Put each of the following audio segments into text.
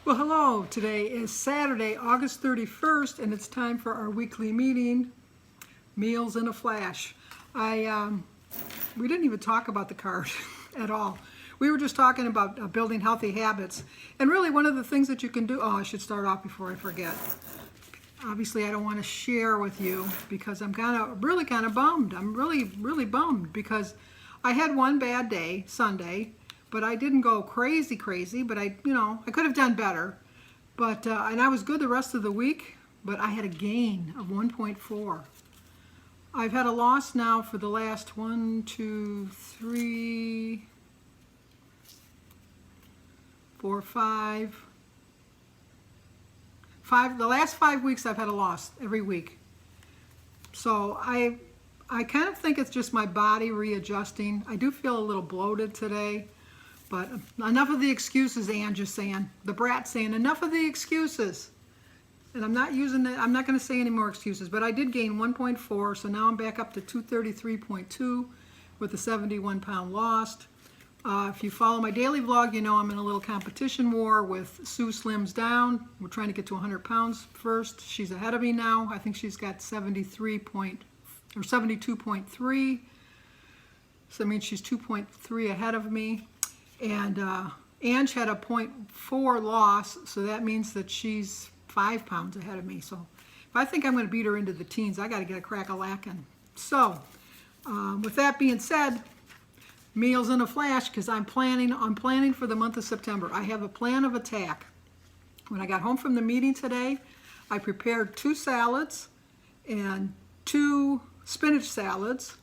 Well, hello. Today is Saturday, August 31st, and it's time for our weekly meeting, Meals in a Flash. We didn't even talk about the card at all. We were just talking about building healthy habits. And really one of the things that you can do, I should start off before I forget. Obviously, I don't want to share with you because I'm really kind of bummed. I'm really bummed because I had one bad day, Sunday, but I didn't go crazy, but I could have done better. But, and I was good the rest of the week, but I had a gain of 1.4. I've had a loss now for the last 5, the last 5 weeks I've had a loss every week. So I kind of think it's just my body readjusting. I do feel a little bloated today, but enough of the excuses, Ann just saying. The brat saying, enough of the excuses. And I'm not using it, I'm not going to say any more excuses, but I did gain 1.4, so now I'm back up to 233.2 with a 71-pound loss. If you follow my daily vlog, you know I'm in a little competition war with Sue Slims Down. We're trying to get to 100 pounds first. She's ahead of me now. I think she's got 72.3. So that means she's 2.3 ahead of me. And Ange had a 0.4 loss, so that means that she's 5 pounds ahead of me. So if I think I'm going to beat her into the teens, I got to get a crack-a-lackin'. So with that being said, meals in a flash, because I'm planning for the month of September. I have a plan of attack. When I got home from the meeting today, I prepared 2 salads and 2 spinach salads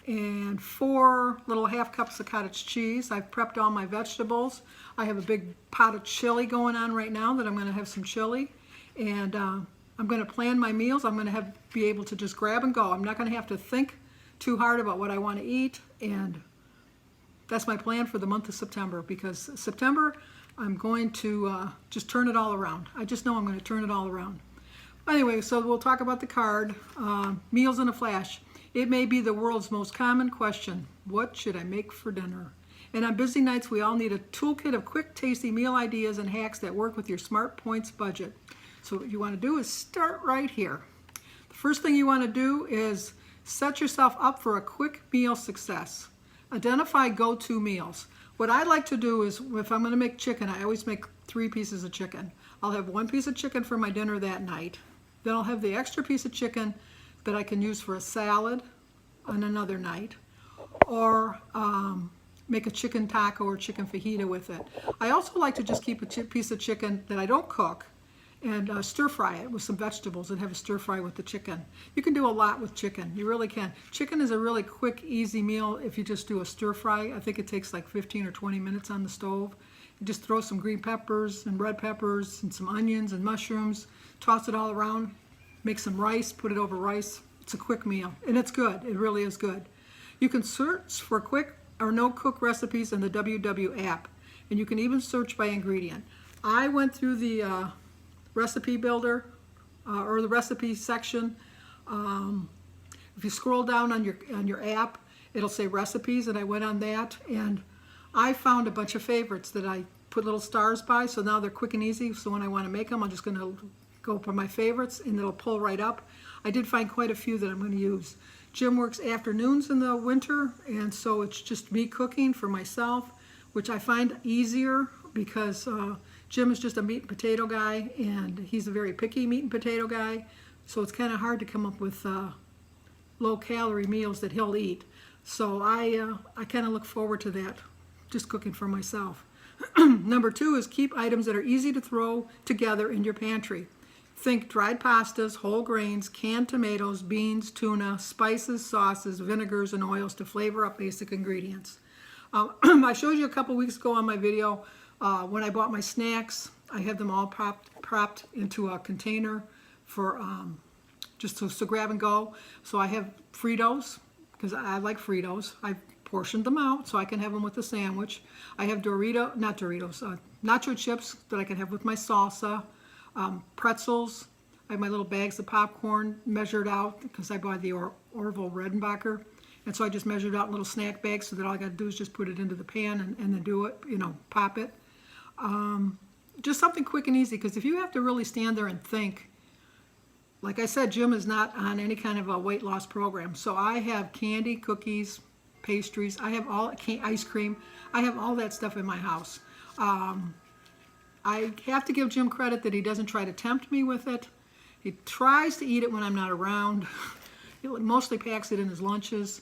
and 4 little half cups of cottage cheese. I've prepped all my vegetables. I have a big pot of chili going on right now that I'm going to have some chili. And I'm going to plan my meals. I'm going to be able to just grab and go. I'm not going to have to think too hard about what I want to eat. And that's my plan for the month of September, because September I'm going to just turn it all around. I just know I'm going to turn it all around. Anyway, so we'll talk about the card. Meals in a flash. It may be the world's most common question. What should I make for dinner? And on busy nights, we all need a toolkit of quick, tasty meal ideas and hacks that work with your Smart Points budget. So what you want to do is start right here. The first thing you want to do is set yourself up for a quick meal success. Identify go-to meals. What I like to do is, if I'm going to make chicken, I always make 3 pieces of chicken. I'll have 1 piece of chicken for my dinner that night. Then I'll have the extra piece of chicken that I can use for a salad on another night, or make a chicken taco or chicken fajita with it. I also like to just keep a piece of chicken that I don't cook and stir fry it with some vegetables and have a stir fry with the chicken. You can do a lot with chicken. You really can. Chicken is a really quick, easy meal if you just do a stir fry. I think it takes like 15 or 20 minutes on the stove. You just throw some green peppers and red peppers and some onions and mushrooms, toss it all around, make some rice, put it over rice. It's a quick meal, and it's good. It really is good. You can search for quick or no-cook recipes in the WW app, and you can even search by ingredient. I went through the recipe builder or the recipe section. If you scroll down on your app, it'll say recipes, and I went on that, and I found a bunch of favorites that I put little stars by, so now they're quick and easy. So when I want to make them, I'm just going to go for my favorites, and it'll pull right up. I did find quite a few that I'm going to use. Jim works afternoons in the winter, and so it's just me cooking for myself, which I find easier because Jim is just a meat and potato guy, and he's a very picky meat and potato guy, so it's kind of hard to come up with low-calorie meals that he'll eat. So I kind of look forward to that, just cooking for myself. Number 2 is keep items that are easy to throw together in your pantry. Think dried pastas, whole grains, canned tomatoes, beans, tuna, spices, sauces, vinegars, and oils to flavor up basic ingredients. I showed you a couple weeks ago on my video when I bought my snacks. I have them all propped into a container for just to grab and go. So I have Fritos, because I like Fritos. I've portioned them out so I can have them with the sandwich. I have nacho chips that I can have with my salsa. Pretzels. I have my little bags of popcorn measured out because I bought the Orville Redenbacher. And so I just measured out little snack bags so that all I got to do is just put it into the pan and then do it, pop it. just something quick and easy, because if you have to really stand there and think, like I said, Jim is not on any kind of a weight loss program. So I have candy, cookies, pastries. I have all ice cream. I have all that stuff in my house. I have to give Jim credit that he doesn't try to tempt me with it. He tries to eat it when I'm not around. He mostly packs it in his lunches.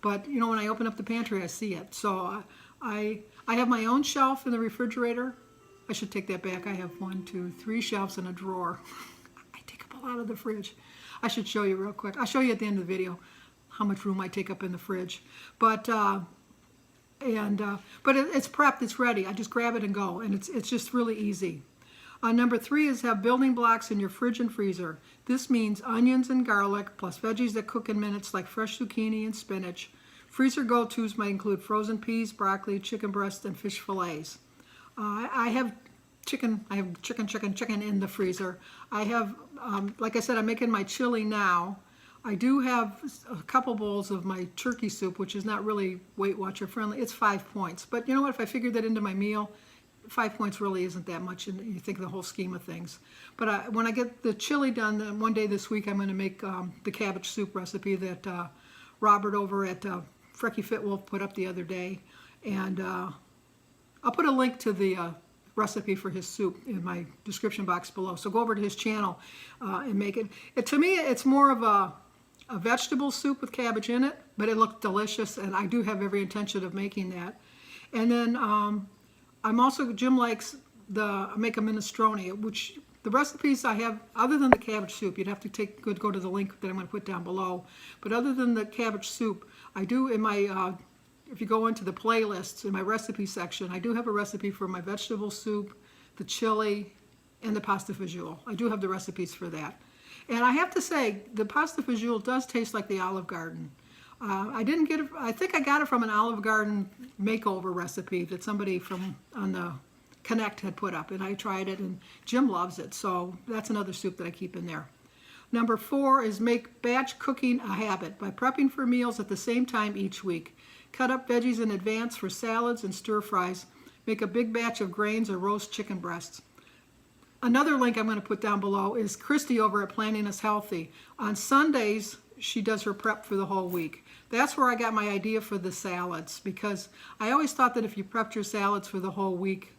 But, you know, when I open up the pantry, I see it. So I have my own shelf in the refrigerator. I should take that back. I have 1, 2, 3 shelves in a drawer. I take up a lot of the fridge. I should show you real quick. I'll show you at the end of the video how much room I take up in the fridge. But it's prepped, it's ready. I just grab it and go, and it's just really easy. Number 3 is have building blocks in your fridge and freezer. This means onions and garlic, plus veggies that cook in minutes like fresh zucchini and spinach. Freezer go-tos might include frozen peas, broccoli, chicken breast, and fish fillets. I have chicken in the freezer. I have, like I said, I'm making my chili now. I do have a couple bowls of my turkey soup, which is not really Weight Watcher friendly. It's 5 points. But you know what? If I figured that into my meal, 5 points really isn't that much, and you think of the whole scheme of things. But when I get the chili done, then one day this week I'm going to make the cabbage soup recipe that Robert over at Frekifitwolf put up the other day. And I'll put a link to the recipe for his soup in my description box below. So go over to his channel and make it. To me, it's more of a vegetable soup with cabbage in it, but it looked delicious, and I do have every intention of making that. And then I'm also, Jim likes I make a minestrone, which the recipes I have, other than the cabbage soup, you'd have to go to the link that I'm going to put down below. But other than the cabbage soup, I do in my, if you go into the playlists in my recipe section, I do have a recipe for my vegetable soup, the chili, and the pasta fagioli. I do have the recipes for that. And I have to say, the pasta fagioli does taste like the Olive Garden. I didn't get it, I think I got it from an Olive Garden makeover recipe that somebody on the Connect had put up, and I tried it, and Jim loves it, so that's another soup that I keep in there. Number 4 is make batch cooking a habit by prepping for meals at the same time each week. Cut up veggies in advance for salads and stir fries. Make a big batch of grains or roast chicken breasts. Another link I'm going to put down below is Christy over at Planning Us Healthy. On Sundays, she does her prep for the whole week. That's where I got my idea for the salads, because I always thought that if you prepped your salads for the whole week,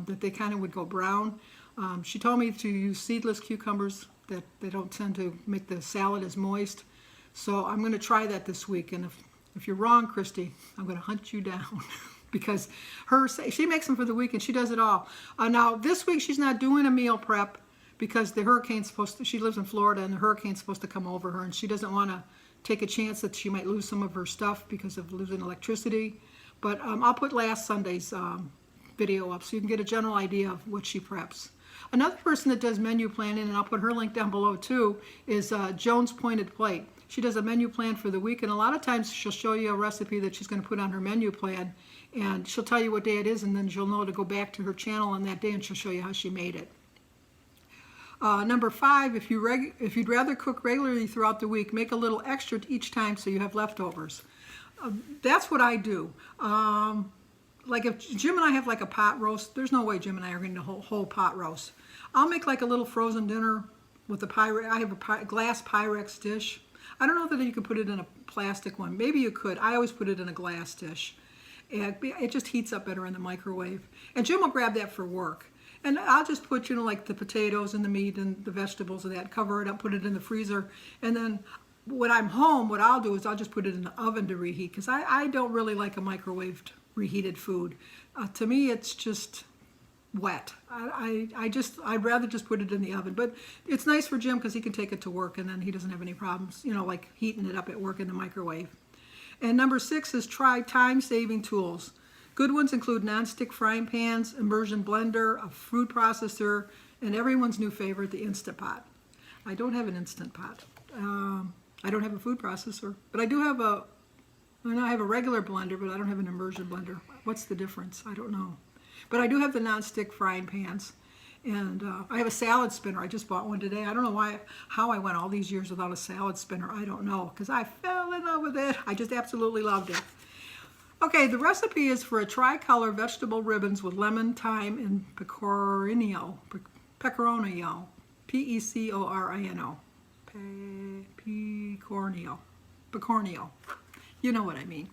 that they kind of would go brown. She told me to use seedless cucumbers, that they don't tend to make the salad as moist. So I'm going to try that this week, and if you're wrong, Christy, I'm going to hunt you down. Because she makes them for the week, and she does it all. Now, this week she's not doing a meal prep because the hurricane's she lives in Florida, and the hurricane's supposed to come over her, and she doesn't want to take a chance that she might lose some of her stuff because of losing electricity. But I'll put last Sunday's video up so you can get a general idea of what she preps. Another person that does menu planning, and I'll put her link down below too, is Joan's Pointed Plate. She does a menu plan for the week, and a lot of times she'll show you a recipe that she's going to put on her menu plan, and she'll tell you what day it is, and then you'll know to go back to her channel on that day, and she'll show you how she made it. Number 5, if you'd rather cook regularly throughout the week, make a little extra each time so you have leftovers. That's what I do. Like if Jim and I have like a pot roast, there's no way Jim and I are going to whole pot roast. I'll make like a little frozen dinner with a Pyrex. I have a glass Pyrex dish. I don't know that you could put it in a plastic one. Maybe you could. I always put it in a glass dish. And it just heats up better in the microwave. And Jim will grab that for work. And I'll just put, like the potatoes and the meat and the vegetables and that, cover it up, put it in the freezer. And then when I'm home, what I'll do is I'll just put it in the oven to reheat, because I don't really like a microwaved reheated food. To me, it's just wet. I'd rather just put it in the oven. But it's nice for Jim because he can take it to work, and then he doesn't have any problems, like heating it up at work in the microwave. And number 6 is try time-saving tools. Good ones include non-stick frying pans, immersion blender, a food processor, and everyone's new favorite, the Instant Pot. I don't have an Instant Pot. I don't have a food processor, but I do have I have a regular blender, but I don't have an immersion blender. What's the difference? I don't know. But I do have the non-stick frying pans. And I have a salad spinner. I just bought one today. I don't know how I went all these years without a salad spinner. I don't know, because I fell in love with it. I just absolutely loved it. Okay, the recipe is for a tricolor vegetable ribbons with lemon, thyme, and pecorino. Pecorino. Pecorino. Pecorino. Pecorino. You know what I mean.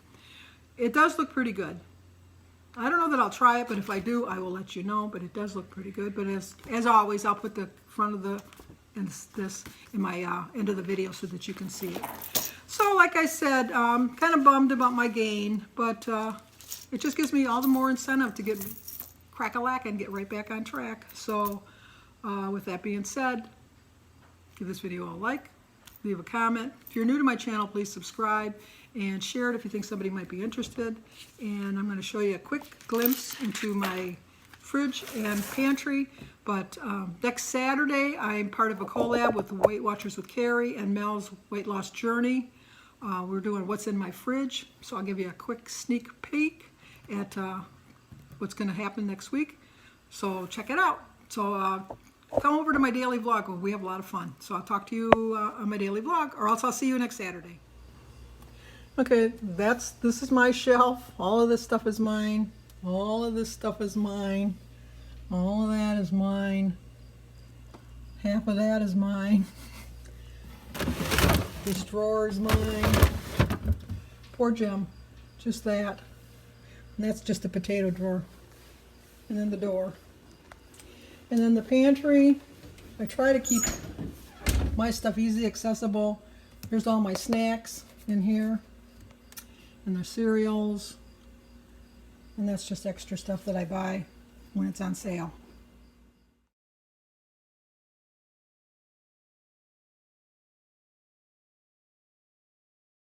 It does look pretty good. I don't know that I'll try it, but if I do, I will let you know. But it does look pretty good. But as always, I'll put the front of this in my end of the video so that you can see it. So like I said, kind of bummed about my gain, but it just gives me all the more incentive to get crack-a-lack and get right back on track. So with that being said, give this video a like, leave a comment. If you're new to my channel, please subscribe and share it if you think somebody might be interested. And I'm going to show you a quick glimpse into my fridge and pantry. But next Saturday, I'm part of a collab with the Weight Watchers with Carrie and Mel's Weight Loss Journey. We're doing what's in my fridge, so I'll give you a quick sneak peek at what's going to happen next week. So check it out. So come over to my daily vlog. We have a lot of fun. So I'll talk to you on my daily vlog, or else I'll see you next Saturday. Okay, this is my shelf. All of this stuff is mine. All of this stuff is mine. All of that is mine. Half of that is mine. This drawer is mine. Poor Jim. Just that. And that's just a potato drawer. And then the door. And then the pantry. I try to keep my stuff easy accessible. Here's all my snacks in here. And the cereals. And that's just extra stuff that I buy when it's on sale.